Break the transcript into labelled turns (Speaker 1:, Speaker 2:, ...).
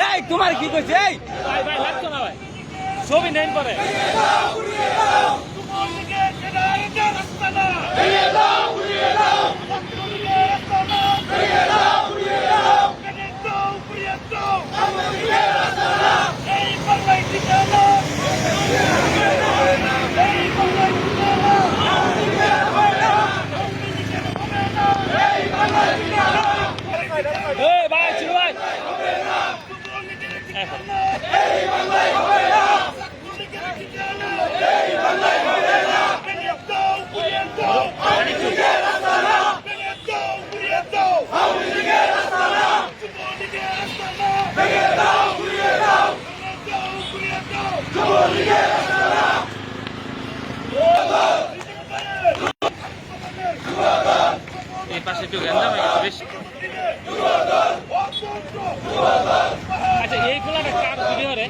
Speaker 1: এই তোমার কি কইছে? এই
Speaker 2: ভাই ভাই লাগতো না ভাই, ছবি নেন পরে। ভাই ছিল ভাই এই পাশে একটু গ্যাঞ্জাম হয়ে গেছে বেশ। আচ্ছা এই খোলাটা কার ভিডিও রে?